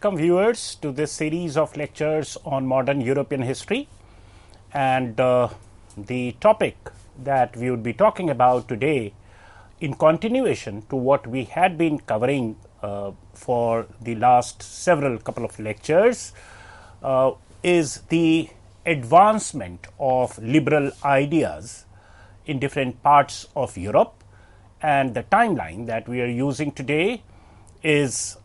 welcome viewers to this series of lectures on modern European history, and the topic that we would be talking about today, in continuation to what we had been covering for the last several couple of lectures, is the advancement of liberal ideas in different parts of Europe. And the timeline that we are using today is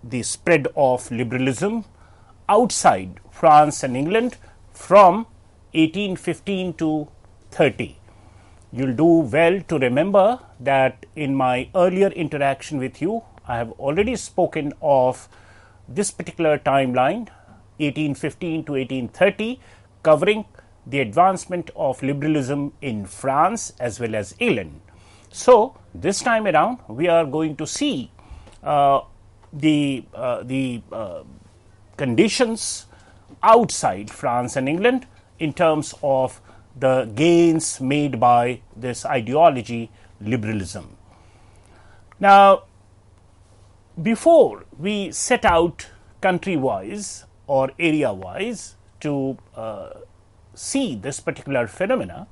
the spread of liberalism outside France and England from 1815 to 30. You'll do well to remember that in my earlier interaction with you, I have already spoken of this particular timeline, 1815 to 1830, covering the advancement of liberalism in France as well as England. So, this time around we are going to see the conditions outside France and England in terms of the gains made by this ideology, liberalism. Now, before we set out country-wise or area-wise to see this particular phenomena,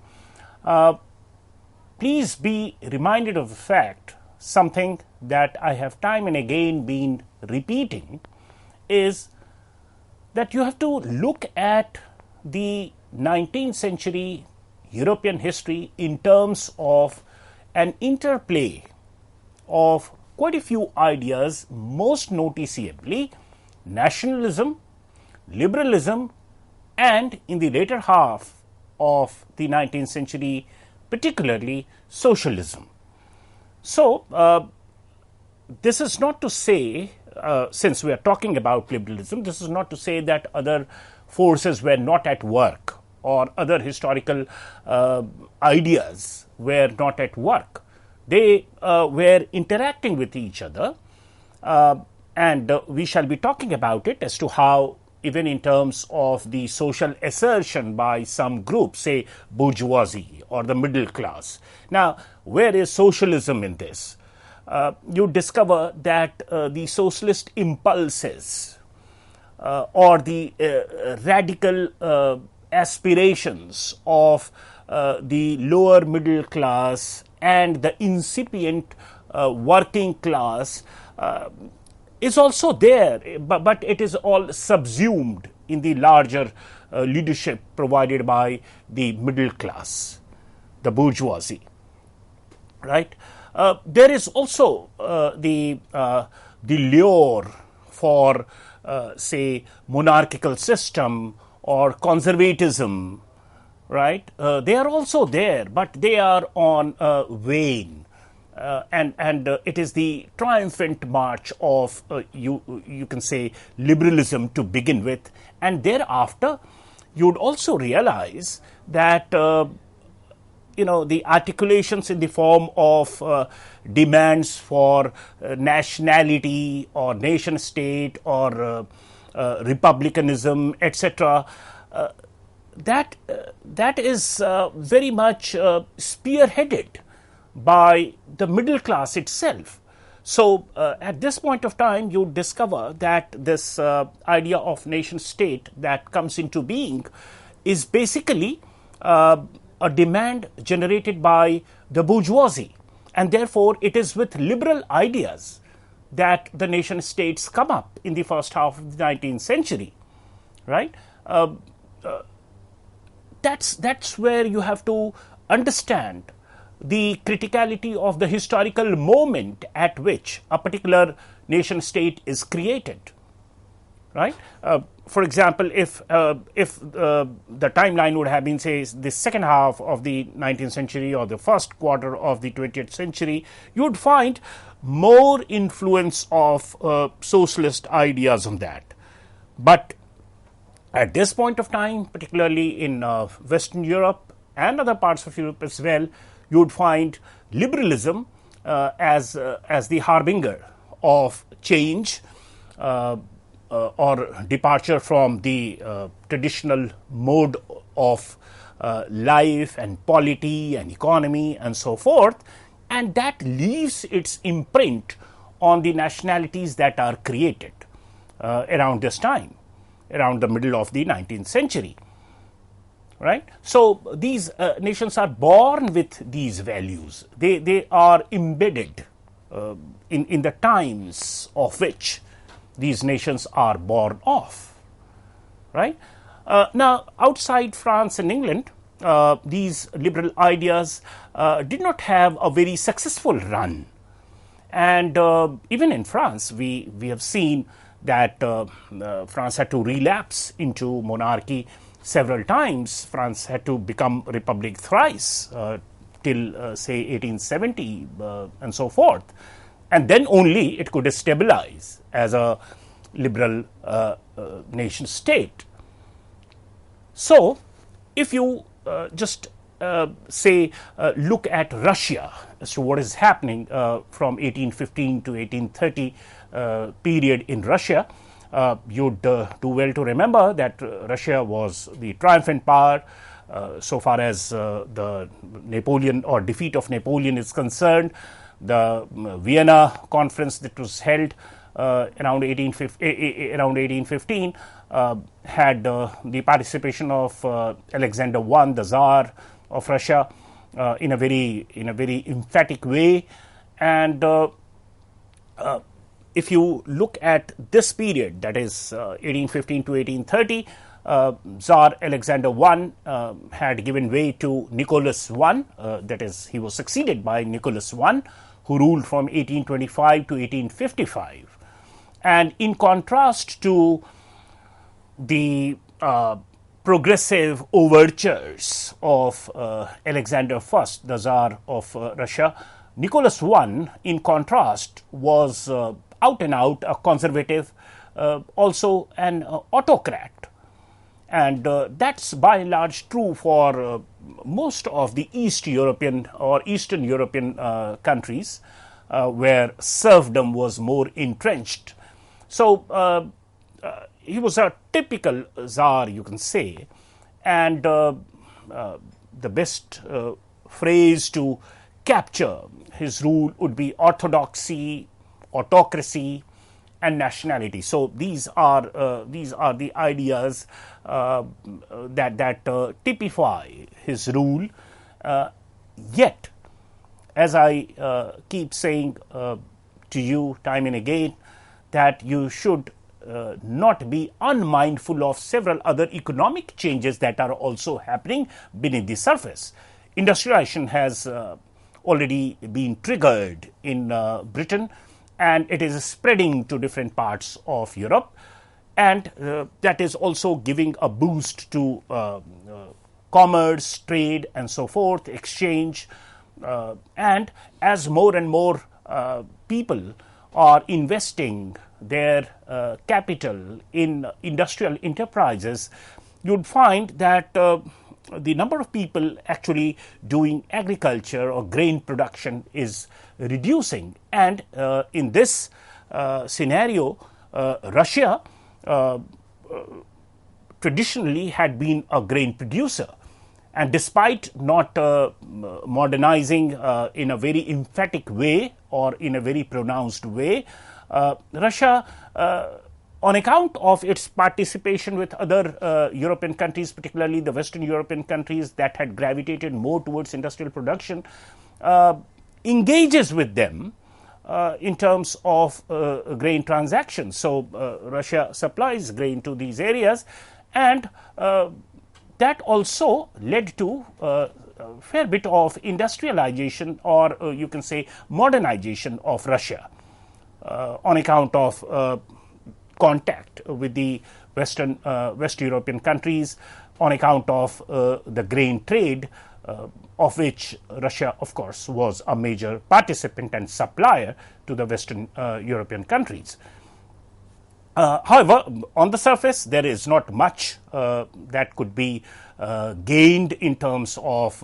please be reminded of the fact, something that I have time and again been repeating, is that you have to look at the 19th century European history in terms of an interplay of quite a few ideas, most noticeably nationalism, liberalism, and in the later half of the 19th century, particularly socialism. So, this is not to say, since we are talking about liberalism, this is not to say that other forces were not at work or other historical ideas were not at work. They were interacting with each other, and we shall be talking about it as to how, even in terms of the social assertion by some groups, say bourgeoisie or the middle class. Now, where is socialism in this? You discover that the socialist impulses or the radical aspirations of the lower middle class and the incipient working class is also there, but it is all subsumed in the larger leadership provided by the middle class, the bourgeoisie, right? There is also the lure for, say, monarchical system or conservatism, right? They are also there, but they are on wane. And it is the triumphant march of you can say liberalism to begin with, and thereafter you would also realize that the articulations in the form of demands for nationality or nation state or republicanism, etc., that is very much spearheaded by the middle class itself. So, at this point of time, you discover that this idea of nation state that comes into being is basically a demand generated by the bourgeoisie, and therefore it is with liberal ideas that the nation states come up in the first half of the 19th century, right? That's where you have to understand the criticality of the historical moment at which a particular nation state is created, right? For example, if the timeline would have been, say, the second half of the 19th century or the first quarter of the 20th century, you would find more influence of socialist ideas on that. But at this point of time, particularly in Western Europe and other parts of Europe as well, you would find liberalism as the harbinger of change or departure from the traditional mode of life and polity and economy and so forth, and that leaves its imprint on the nationalities that are created around this time, around the middle of the 19th century. Right? So these nations are born with these values. They are embedded in the times of which these nations are born of. Right? Now, outside France and England, these liberal ideas did not have a very successful run. And even in France, we have seen that France had to relapse into monarchy several times. France had to become republic thrice till say 1870 and so forth, and then only it could stabilize as a liberal nation state. So if you just say look at Russia as to what is happening from 1815 to 1830 period in Russia, you'd do well to remember that Russia was the triumphant power so far as the Napoleon or defeat of Napoleon is concerned. The Vienna conference that was held around 1815 had the participation of Alexander I, the Tsar of Russia, in a very emphatic way. And if you look at this period, that is 1815 to 1830, Tsar Alexander I had given way to Nicholas I, that is, he was succeeded by Nicholas I, who ruled from 1825 to 1855. And in contrast to the progressive overtures of Alexander I, the Tsar of Russia, Nicholas I, in contrast, was out and out a conservative, also an autocrat. And that's by and large true for most of the East European or Eastern European countries where serfdom was more entrenched. So he was a typical Tsar, you can say, and the best phrase to capture his rule would be orthodoxy, autocracy, and nationality. So these are the ideas that typify his rule. Yet, as I keep saying to you time and again, that you should not be unmindful of several other economic changes that are also happening beneath the surface. Industrialization has already been triggered in Britain, and it is spreading to different parts of Europe, and that is also giving a boost to commerce, trade, and so forth, exchange. And as more and more people are investing their capital in industrial enterprises, you'd find that the number of people actually doing agriculture or grain production is reducing. And in this scenario, Russia traditionally had been a grain producer. And despite not modernizing in a very emphatic way or in a very pronounced way, Russia, on account of its participation with other European countries, particularly the Western European countries that had gravitated more towards industrial production, engages with them in terms of grain transactions. So Russia supplies grain to these areas, and that also led to a fair bit of industrialization, or you can say modernization of Russia on account of contact with the West European countries, on account of the grain trade, of which Russia, of course, was a major participant and supplier to the Western European countries. However, on the surface, there is not much that could be gained in terms of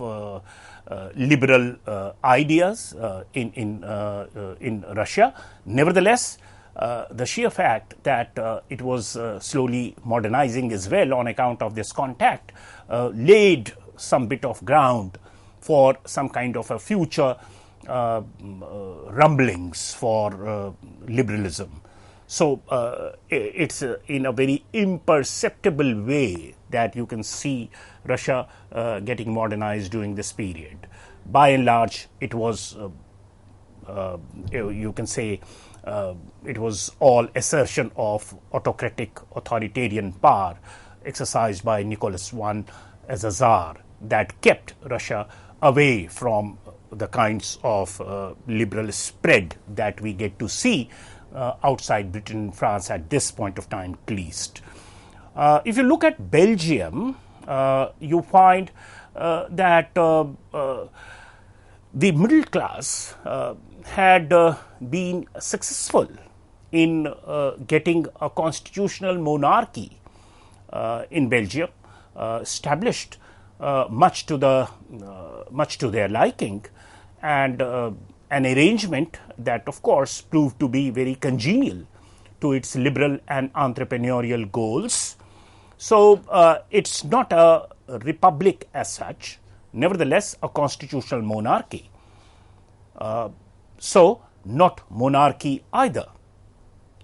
liberal ideas in Russia. Nevertheless, the sheer fact that it was slowly modernizing as well on account of this contact laid some bit of ground for some kind of a future rumblings for liberalism. So it's in a very imperceptible way that you can see Russia getting modernized during this period. By and large, it was, you can say, it was all assertion of autocratic authoritarian power exercised by Nicholas I as a Tsar that kept Russia away from the kinds of liberal spread that we get to see outside Britain and France at this point of time at least. If you look at Belgium, you find that the middle class had been successful in getting a constitutional monarchy in Belgium, established much to their liking, and an arrangement that, of course, proved to be very congenial to its liberal and entrepreneurial goals. So it's not a republic as such, nevertheless a constitutional monarchy. So not monarchy either.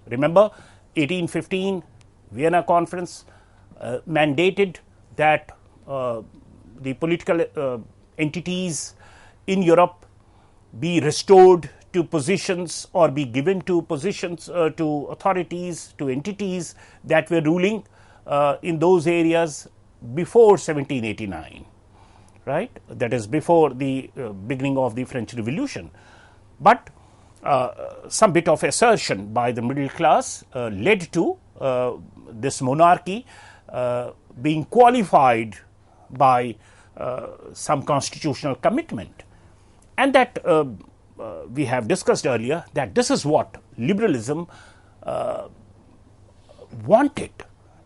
Remember, 1815 Vienna Conference mandated that the political entities in Europe be restored to positions or be given to positions, to authorities, to entities that were ruling in those areas before 1789, right? That is before the beginning of the French Revolution. But some bit of assertion by the middle class led to this monarchy being qualified by some constitutional commitment. And that we have discussed earlier, that this is what liberalism wanted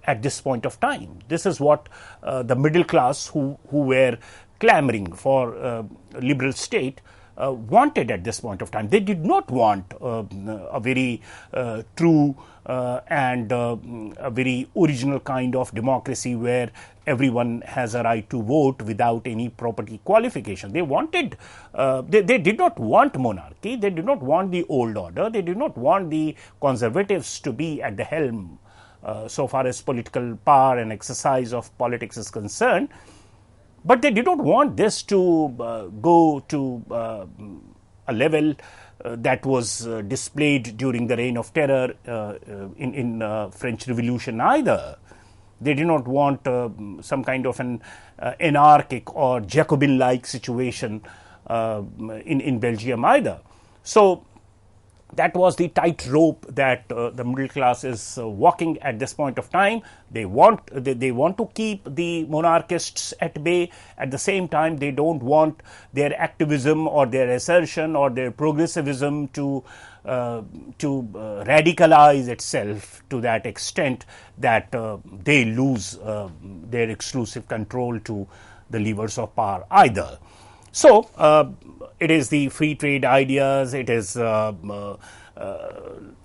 at this point of time. This is what the middle class who were clamoring for liberal state wanted at this point of time. They did not want a very true and a very original kind of democracy where everyone has a right to vote without any property qualification. They wanted, they did not want monarchy, they did not want the old order, they did not want the conservatives to be at the helm so far as political power and exercise of politics is concerned. But they did not want this to go to a level that was displayed during the reign of terror in French Revolution either. They did not want some kind of an anarchic or Jacobin-like situation in Belgium either. So that was the tightrope that the middle class is walking at this point of time. They want to keep the monarchists at bay. At the same time, they don't want their activism or their assertion or their progressivism to radicalize itself to that extent that they lose their exclusive control to the levers of power either. So it is the free trade ideas, it is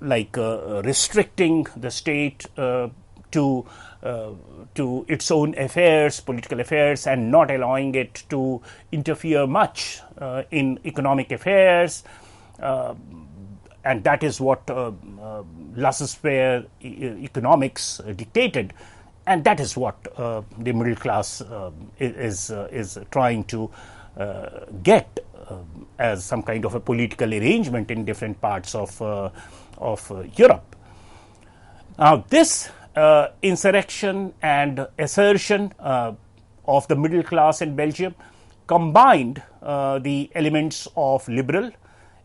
like restricting the state to its own affairs, political affairs, and not allowing it to interfere much in economic affairs. And that is what laissez-faire economics dictated, and that is what the middle class is trying to get as some kind of a political arrangement in different parts of Europe. Now, this insurrection and assertion of the middle class in Belgium combined the elements of liberal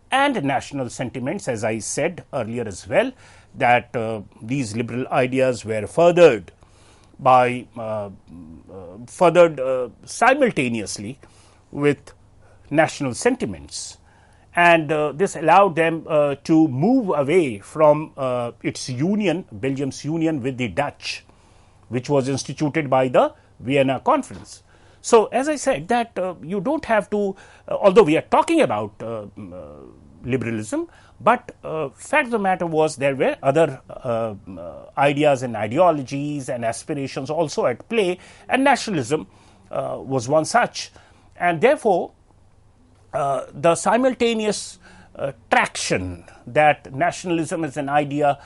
and national sentiments, as I said earlier as well, that these liberal ideas were furthered by simultaneously with national sentiments, and this allowed them to move away from its union, Belgium's union with the Dutch, which was instituted by the Vienna Conference. So, as I said, that you don't have to, although we are talking about liberalism, but fact of the matter was there were other ideas and ideologies and aspirations also at play, and nationalism was one such. And therefore, the simultaneous traction that nationalism as an idea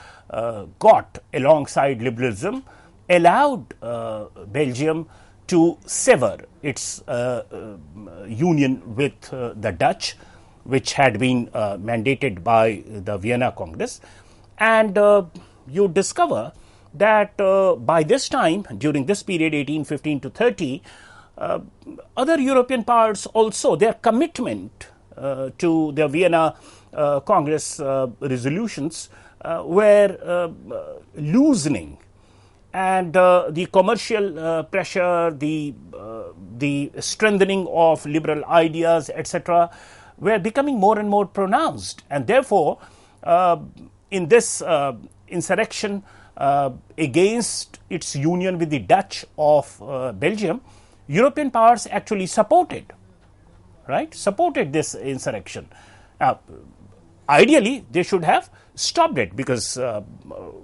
got alongside liberalism allowed Belgium to sever its union with the Dutch, which had been mandated by the Vienna Congress. And you discover that by this time, during this period 1815 to 30, other European powers also, their commitment to the Vienna Congress resolutions were loosening, and the commercial pressure, the strengthening of liberal ideas, etc., were becoming more and more pronounced. And therefore, in this insurrection against its union with the Dutch of Belgium, European powers actually supported this insurrection. Ideally, they should have stopped it, because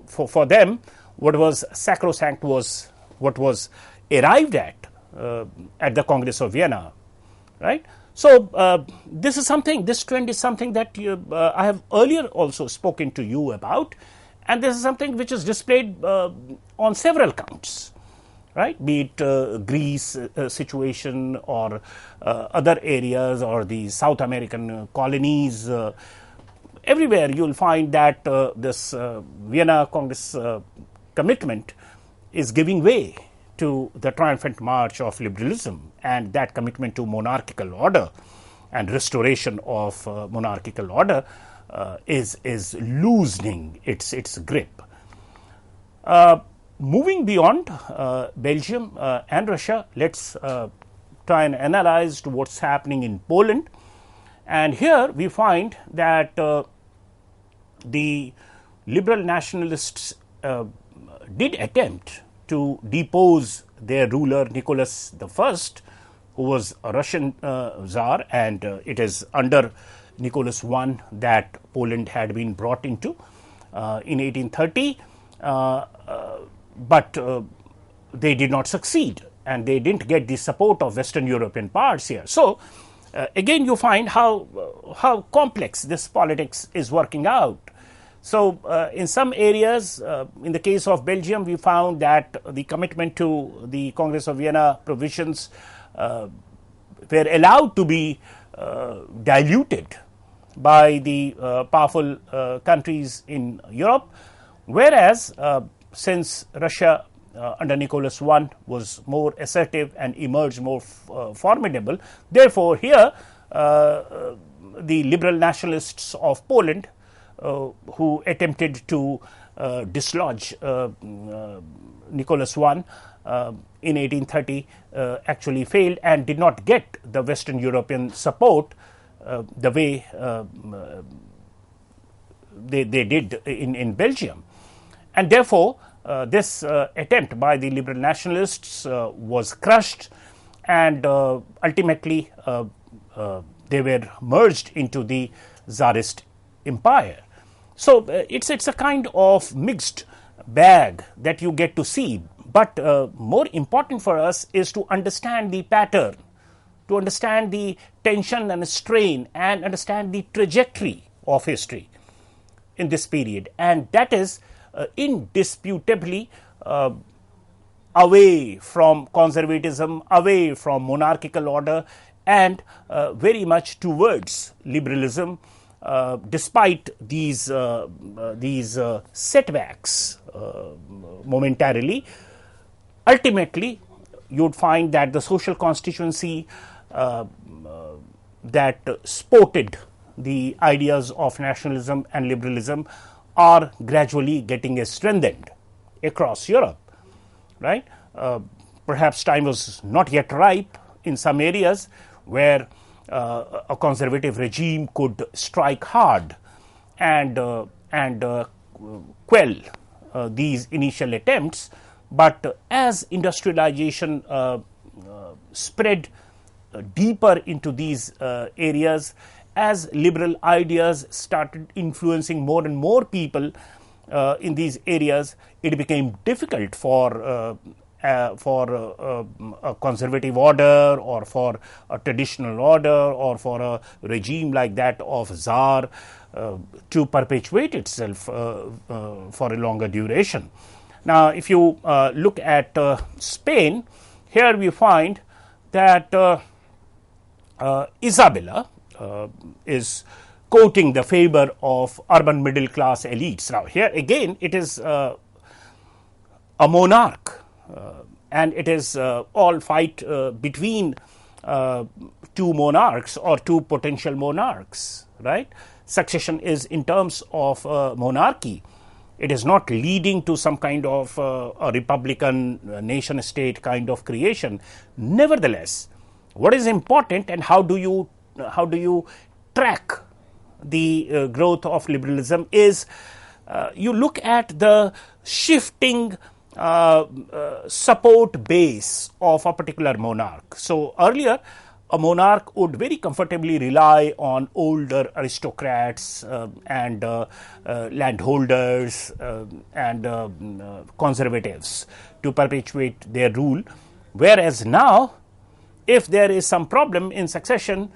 for them, what was sacrosanct was what was arrived at the Congress of Vienna, right? So this trend is something that I have earlier also spoken to you about, and this is something which is displayed on several counts, right? Be it Greece situation or other areas or the South American colonies. Everywhere you will find that this Vienna Congress commitment is giving way to the triumphant march of liberalism, and that commitment to monarchical order and restoration of monarchical order is loosening its grip. Moving beyond Belgium and Russia, let's try and analyze what's happening in Poland. And here we find that the liberal nationalists did attempt to depose their ruler Nicholas I, who was a Russian Tsar, and it is under Nicholas I that Poland had been brought into in 1830, but they did not succeed, and they didn't get the support of Western European powers here. So again, you find how complex this politics is working out. So in some areas, in the case of Belgium, we found that the commitment to the Congress of Vienna provisions were allowed to be diluted by the powerful countries in Europe, whereas since Russia under Nicholas I was more assertive and emerged more formidable, therefore here the liberal nationalists of Poland who attempted to dislodge Nicholas I in 1830 actually failed and did not get the Western European support the way they did in Belgium. And therefore, this attempt by the liberal nationalists was crushed, and ultimately they were merged into the Tsarist empire. So it's a kind of mixed bag that you get to see, but more important for us is to understand the pattern, to understand the tension and strain, and understand the trajectory of history in this period, and that is indisputably away from conservatism, away from monarchical order, and very much towards liberalism. Despite these setbacks momentarily, ultimately you would find that the social constituency that sported the ideas of nationalism and liberalism are gradually getting strengthened across Europe, right? Perhaps time was not yet ripe in some areas where a conservative regime could strike hard and quell these initial attempts, but as industrialization spread deeper into these areas, as liberal ideas started influencing more and more people in these areas, it became difficult for a conservative order or for a traditional order or for a regime like that of Tsar to perpetuate itself for a longer duration. Now, if you look at Spain, here we find that Isabella is quoting the favor of urban middle class elites. Now, here again it is a monarch, and it is all fight between two monarchs or two potential monarchs, right? Succession is in terms of monarchy. It is not leading to some kind of a republican nation state kind of creation. Nevertheless, what is important and how do you track the growth of liberalism is you look at the shifting support base of a particular monarch. So earlier, a monarch would very comfortably rely on older aristocrats and landholders and conservatives to perpetuate their rule, whereas now, if there is some problem in succession,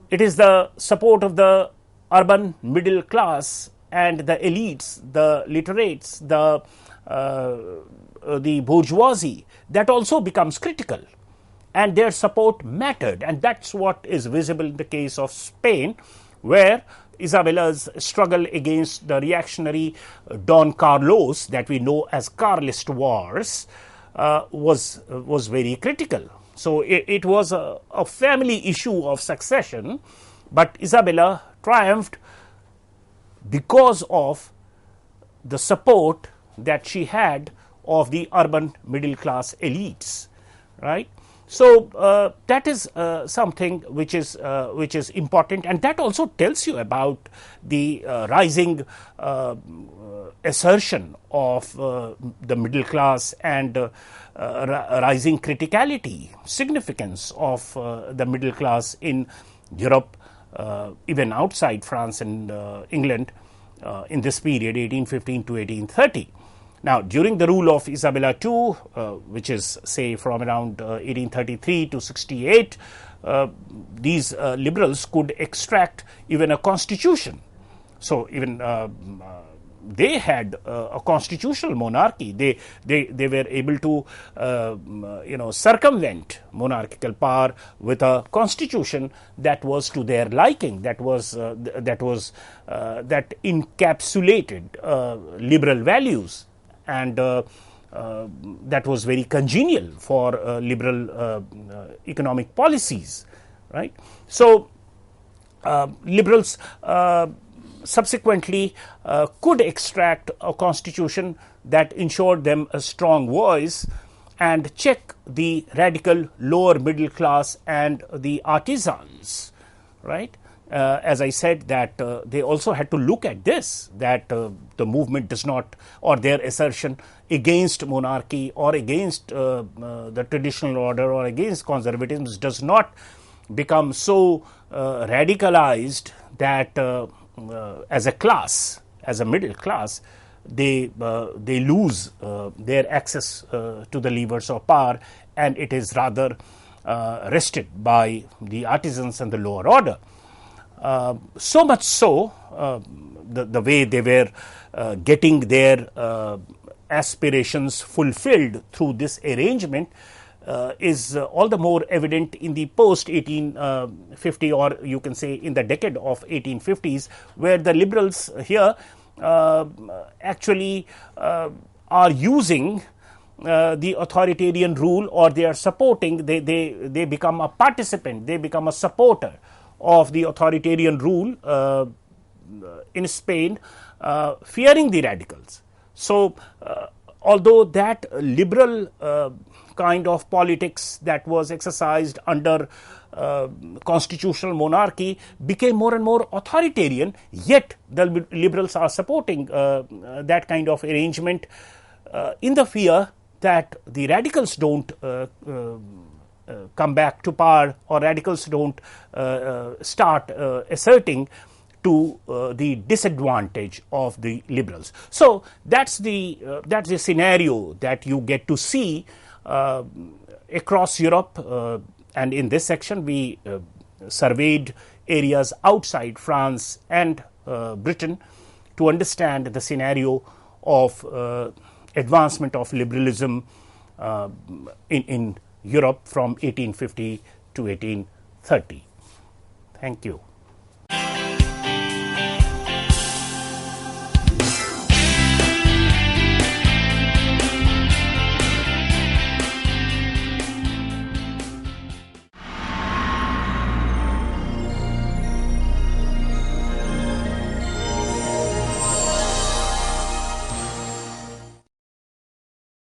it is the support of the urban middle class and the elites, the literates, the bourgeoisie that also becomes critical, and their support mattered, and that's what is visible in the case of Spain, where Isabella's struggle against the reactionary Don Carlos that we know as Carlist wars was very critical. So it was a family issue of succession, but Isabella triumphed because of the support that she had of the urban middle class elites, right? So that is something which is important, and that also tells you about the rising assertion of the middle class and rising criticality, significance of the middle class in Europe, even outside France and England in this period 1815 to 1830. Now, during the rule of Isabella II, which is say from around 1833 to 68, these liberals could extract even a constitution. So even they had a constitutional monarchy. They were able to circumvent monarchical power with a constitution that was to their liking, that encapsulated liberal values, and that was very congenial for liberal economic policies, right? So liberals subsequently could extract a constitution that ensured them a strong voice and check the radical lower middle class and the artisans, right? As I said, that they also had to look at this, that the movement does not, or their assertion against monarchy or against the traditional order or against conservatism does not become so radicalized that as a class, as a middle class, they lose their access to the levers of power, and it is rather wrested by the artisans and the lower order. So much so, the way they were getting their aspirations fulfilled through this arrangement is all the more evident in the post 1850, or you can say in the decade of 1850s, where the liberals here actually are using the authoritarian rule, or they are supporting, they become a participant, they become a supporter of the authoritarian rule in Spain, fearing the radicals. So although that liberal kind of politics that was exercised under constitutional monarchy became more and more authoritarian, yet the liberals are supporting that kind of arrangement in the fear that the radicals don't come back to power, or radicals don't start asserting to the disadvantage of the liberals. So that's the scenario that you get to see across Europe, and in this section we surveyed areas outside France and Britain to understand the scenario of advancement of liberalism in Europe from 1850 to 1830. Thank you.